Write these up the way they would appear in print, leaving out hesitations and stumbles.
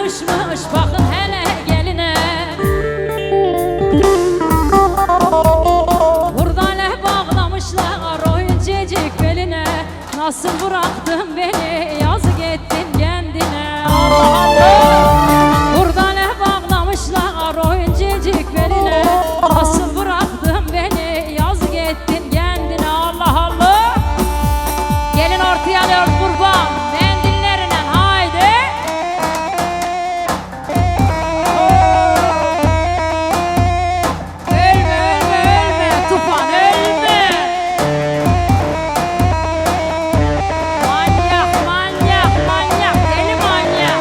yakışmış bakın hele geline. Hurdale bağlamışlar oyuncacık beline. Nasıl bıraktın beni yazık ettin kendine. Allah Allah. Hurdale bağlamışlar oyuncacık beline. Nasıl bıraktın beni yazık ettin kendine. Allah Allah. Gelin ortaya alıyoruz kurban mendillerine haydi. Ölme ölme ölme Tufan ölme. Manyak manyak manyak deli manyak.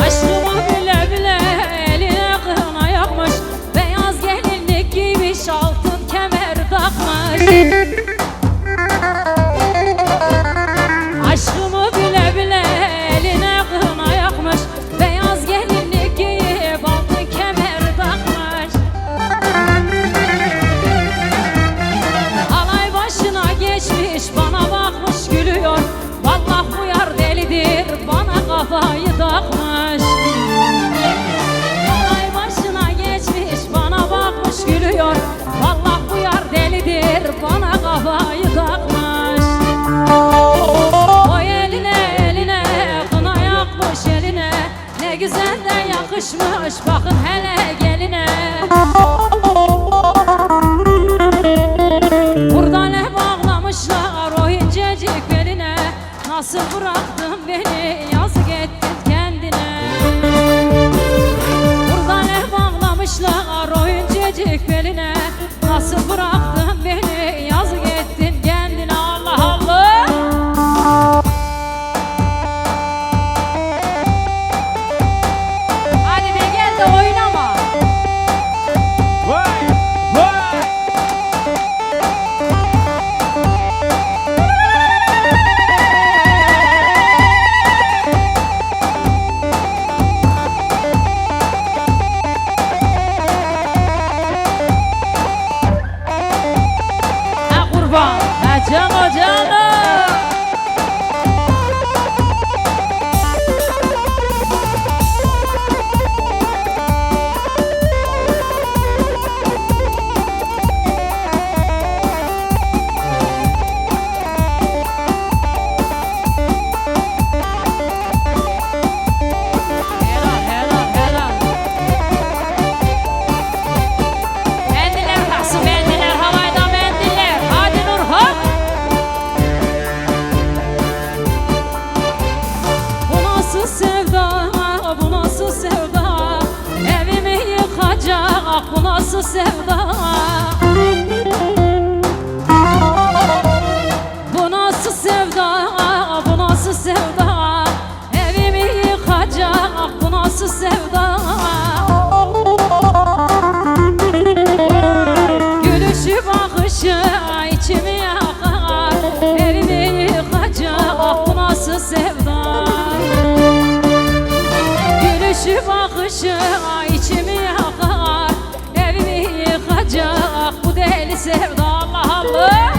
Aşkımı bile bile eline kına yakmış. Beyaz gelinlik giymiş altın kemer takmış. Aşkımı bile bile eline kına yakmış. Beyaz gelinlik giyip altın kemer takmış. Alay başına geçmiş bana bakmış gülüyor. Vallahi bu yar delidir bana kafayı takmış. Alay başına geçmiş bana bakmış gülüyor. Vallahi bu yar delidir bana kafayı takmış. Oy eline eline kına yakmış eline. Ne güzel de yakışmış bakın hele geline. Hurdale bağlamışlar oyuncacık beline. Nasıl bıraktın beni yazık ettin kendine. Hurdale bağlamışlar oyuncacık beline. Nasıl bıraktın beni yazık ettin kendine. Allah Allah. Hadi be gel de oynama. Vay vay. Ha kurban, ha canım canım. Helal helal helal. Mendiller kalsın mendiller havayda mendiller. Hadi Nurhan. Bu nasıl sevda, bu nasıl sevda. Evimi yıkacak bu nasıl sevda. Bu nasıl sevda, bu nasıl sevda. Evimi yıkacak bu nasıl sevda. Gülüşü bakışı içimi yakar. Evimi yıkacak bu nasıl sevda. Gülüşü bakışı içimi yakar. Evimi yıkacak bu deli sevda. Allah Allah.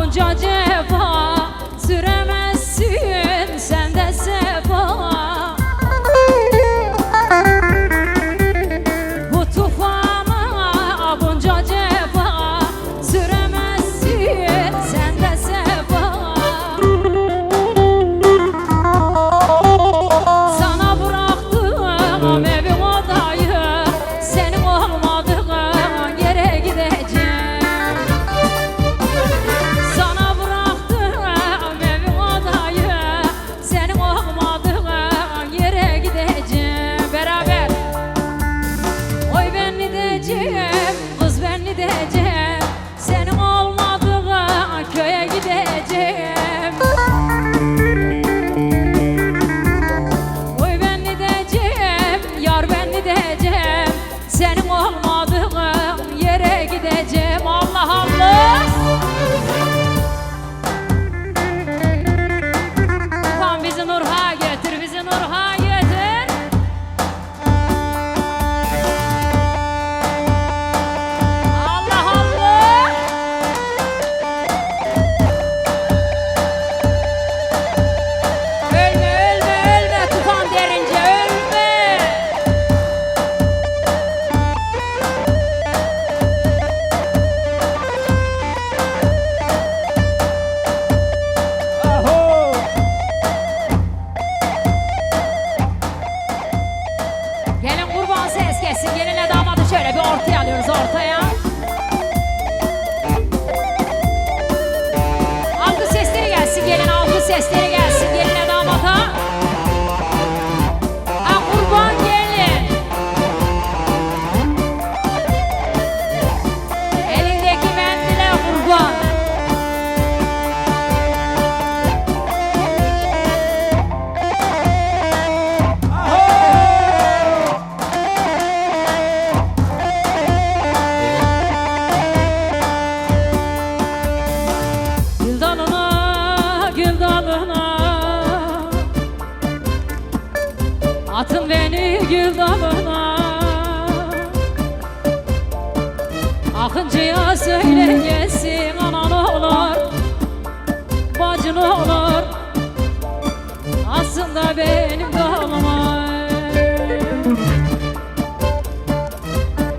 bunca cefa süremezsin sen de sefa. Bu tufana bunca cefa süremezsin sen de sefa. Sana bıraktım evim odayı, senin olmadığın yere gideceğim. Sana bıraktım evim odayı, senin olmadığın yere gideceğim. Beraber. Oy ben ne diyeceğim, kız ben ne diyeceğim, senin olmadığın köye gideceğim. Oy ben ne diyeceğim, yar ben ne diyeceğim, senin olmadığın yere gideceğim. Allah Allah. Tufan bizi Nurha getir, bizi Nurha getir. Allah Allah. Ölme ölme ölme Tufan derince ölme. Gelin kurban ses kessin. Gelinle damadı şöyle bir ortaya alıyoruz, ortaya. Alkış sesleri gelsin, gelin alkış sesleri gelsin. Gelinle damada. Ha kurban gelin. Elindeki mendile kurban. Gül dalına, gül dalına, atın beni gül dalına. Akıncıya söyle gelsin, anan olur, bacın olur, aslında benim dalıma.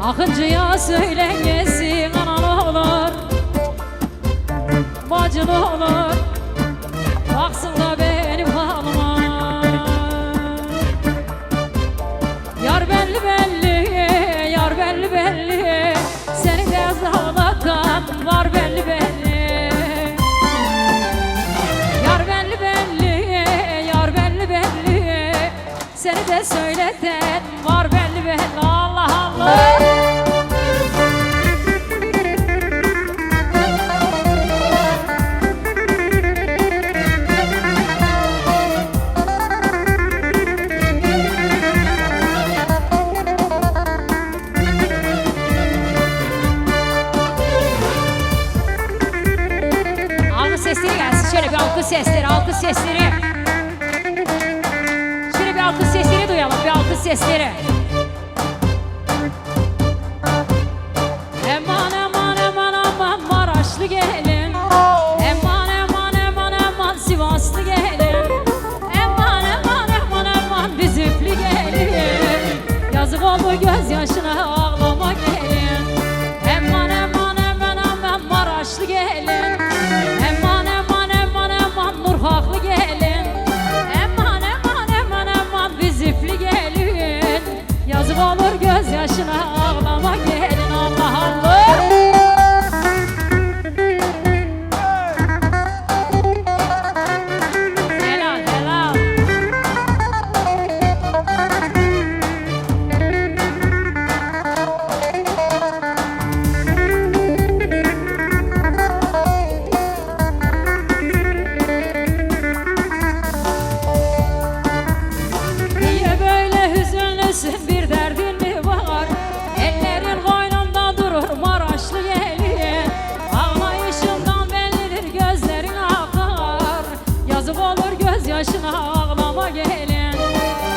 Akıncıya söyle gelsin, anan olur, bacın olur, baksın da benim halıma. Yar belli belli, yar belli belli, seni de ağlatan var belli belli. Yar belli belli, yar belli belli, seni de söyleten var belli belli. Allah Allah. Alkış sesleri gelsin. Şöyle bir alkış sesleri, alkış sesleri. Şöyle bir alkış sesleri duyalım, bir alkış sesleri. Eman eman eman aman Maraşlı gelin, eman eman eman eman Sivaslı gelin, eman eman eman eman Bizifli gelin. Yazık oldu gözyaşına ağlama gelin. Eman eman eman eman Maraşlı gelin, eman eman eman eman Nurhaklı gelin, eman eman eman eman Bizifli gelin. Yazık olur gözyaşına ağlama gelin. Allah Allah. Helal helal. Niye böyle hüzünlüsün, bir derdin mi var? Ellerin koynunda durur Maraşlı gelin. Ağlayışından bellidir gözlerin akar. Yazık olur gözyaşına ağlama gelin.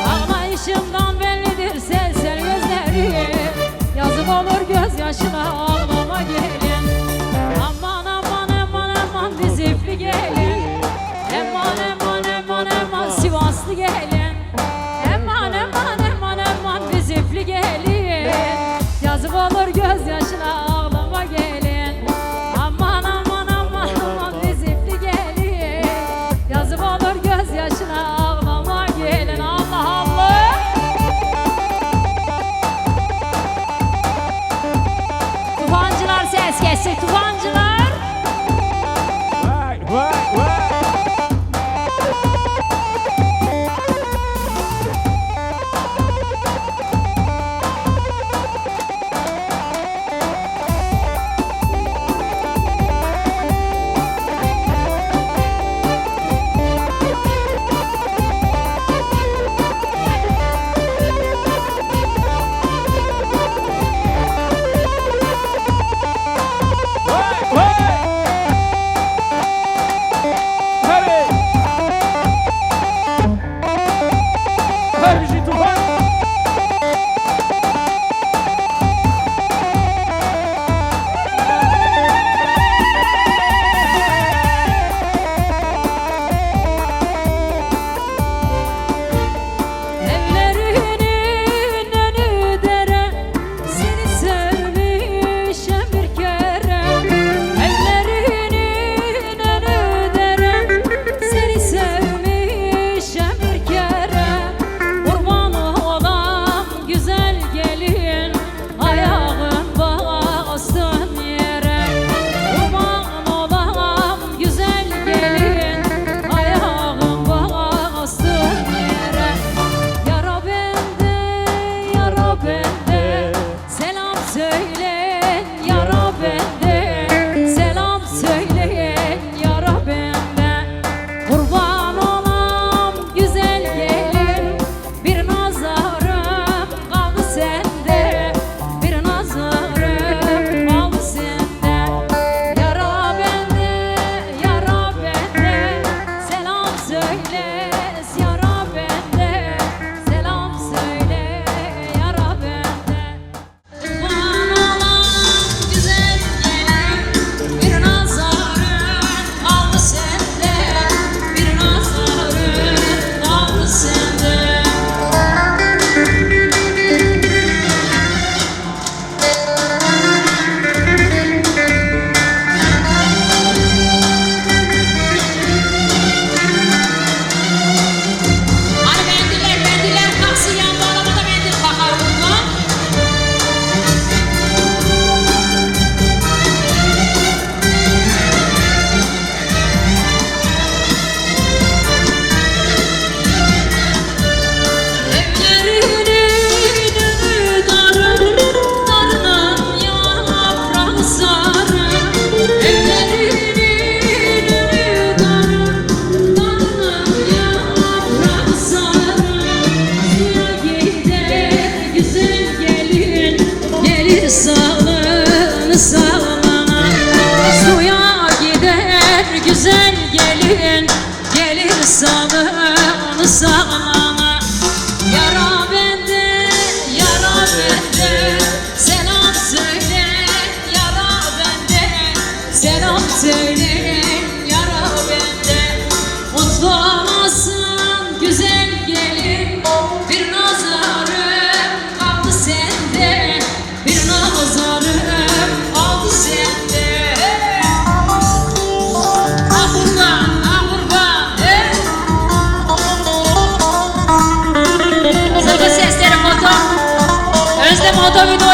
Ağlayışından bellidir sel sel gözlerin. Yazık olur gözyaşına ağlama gelin. Aman aman aman aman biz salı onu sağlama. Yara bende, yara bende, selam söyle. Yara bende, selam söyle. Yara bende, mutlu olasın güzel gelin. Bir nazarım kaldı sende, bir nazarım kaldı sende. Ah kurban, ah kurban, Zırgı sesleri moto. Özlem moto video